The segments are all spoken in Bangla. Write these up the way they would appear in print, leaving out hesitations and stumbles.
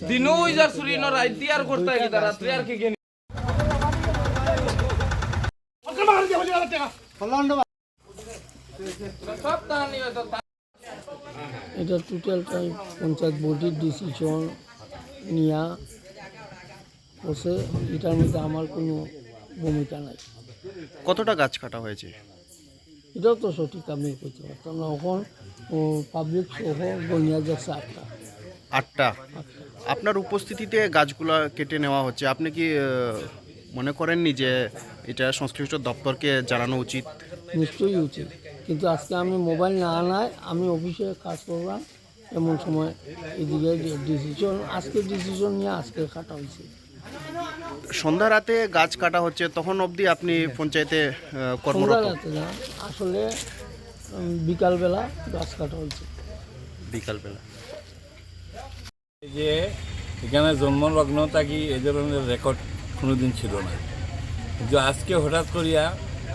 দিনও ইজার চুরি ন রাত দি আর করতে কি তারা রাত্রি আর কি কেন এটা টোটালটাই পঞ্চায়েত বোর্ডের ডিসিশন নেওয়া বসে, এটার মধ্যে আমার কোনো ভূমিকা নাই। কতটা গাছ কাটা হয়েছে? এটাও তো সঠিক আমি করতে পারতাম না। এখন পাবলিক সহ গনিয়া যাচ্ছে 8টা। 8টা। আপনার উপস্থিতিতে গাছগুলো কেটে নেওয়া হচ্ছে, আপনি কি মনে করেননি যে এটা সংশ্লিষ্ট দপ্তরকে জানানো উচিত? নিশ্চয়ই উচিত, কিন্তু আজকে আমি মোবাইল না আনায় আমি অফিসে কাজ করলাম, এমন সময় এদিকে ডিসিশন নিয়ে আজকে কাটা হয়েছে। সন্ধ্যা রাতে গাছ কাটা হচ্ছে, তখন অবধি আপনি পঞ্চায়েতে কর্মরত? রাতে না, আসলে বিকালবেলা গাছ কাটা হয়েছে। বিকালবেলা যে এখানে জন্মলগ্ন থাকি এই ধরনের রেকর্ড কোনোদিন ছিল না, কিন্তু আজকে হঠাৎ করিয়া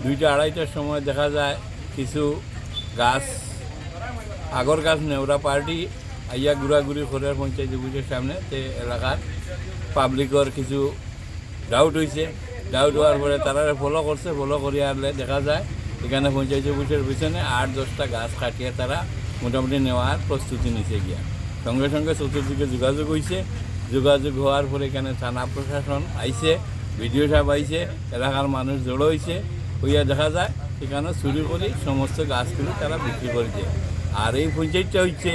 2টা-2:30টার সময় দেখা যায় কিছু গাছ, আগর গাছ নেওরা পার্টি আইয়া ঘুরাঘুরি করে পঞ্চায়েত অফিসের সামনে, তে এলাকার পাবলিকর কিছু ডাউট হয়েছে। ডাউট হওয়ার পরে তারা ফলো করছে, ফলো করিয়া আনলে দেখা যায় এখানে পঞ্চায়েত অফিসের পিছনে 8-10টা গাছ কাটিয়ে তারা মোটামুটি নেওয়ার প্রস্তুতি নিছে গিয়া। সঙ্গে সঙ্গে চতুর্দিকে যোগাযোগ হয়েছে, যোগাযোগ হওয়ার পরে এখানে থানা প্রশাসন আইছে, বিডিও সাহেব আইছে, এলাকার মানুষ জড়ো হয়েছে, হইয়া দেখা যায় এখানে চুরি করে সমস্ত গাছগুলো তারা বিক্রি করে দেয়। আর এই পঞ্চায়েতটা হচ্ছে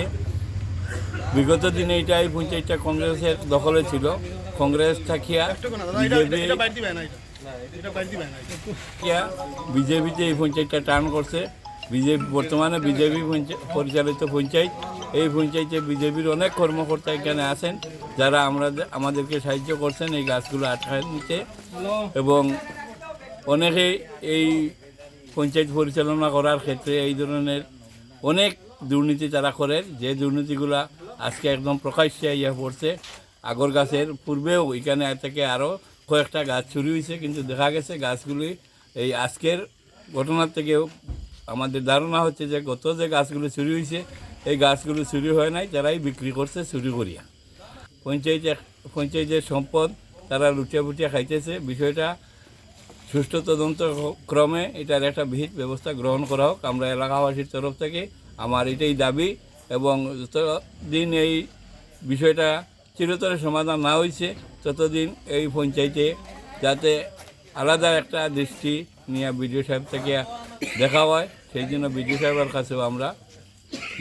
বিগত দিনে এই পঞ্চায়েতটা কংগ্রেসের দখলে ছিল। কংগ্রেস থাকিয়া বিজেপিতে এই পঞ্চায়েতটা টার্ন করছে। বর্তমানে বিজেপি পরিচালিত পঞ্চায়েত। এই পঞ্চায়েতে বিজেপির অনেক কর্মকর্তা এখানে আছেন, যারা আমাদেরকে সাহায্য করছেন এই গাছগুলো আটকায় নিতে, এবং অনেকেই এই পঞ্চায়েত পরিচালনা করার ক্ষেত্রে এই ধরনের অনেক দুর্নীতি তারা করে, যে দুর্নীতিগুলা আজকে একদম প্রকাশ্যে ইয়ে পড়ছে। আগর গাছের পূর্বেও এখানে থেকে আরও কয়েকটা গাছ চুরি হয়েছে, কিন্তু দেখা গেছে গাছগুলি এই আজকের ঘটনার থেকেও আমাদের ধারণা হচ্ছে যে গত যে গাছগুলো চুরি হয়েছে এই গাছগুলো চুরি হয় নাই, তারাই বিক্রি করছে চুরি করিয়া। পঞ্চায়েতের সম্পদ তারা লুটিয়া ফুটিয়া খাইতেছে। বিষয়টা সুষ্ঠু তদন্ত ক্রমে এটার একটা বিহিত ব্যবস্থা গ্রহণ করা হোক, আমরা এলাকাবাসীর তরফ থেকে আমার এটাই দাবি। এবং যতদিন এই বিষয়টা চিরতরে সমাধান না হয়েছে ততদিন এই পঞ্চায়েতে যাতে আলাদা একটা দৃষ্টি নিয়ে বিডিও সাহেব থেকে দেখা হয়, সেই জন্য বিডিও সাহেবের কাছেও আমরা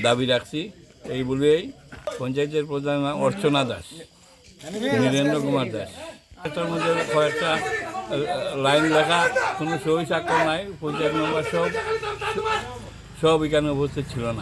দাবি রাখছি। এই বলেই পঞ্চায়েতের প্রধান অর্চনা দাস, নীরেন্দ্র কুমার দাস। এটার মধ্যে কয়েকটা লাইন লেখা, কোনো সই স্বাক্ষর নাই, পঞ্চায়েত মেম্বার সব এখানে উপস্থিত ছিল না।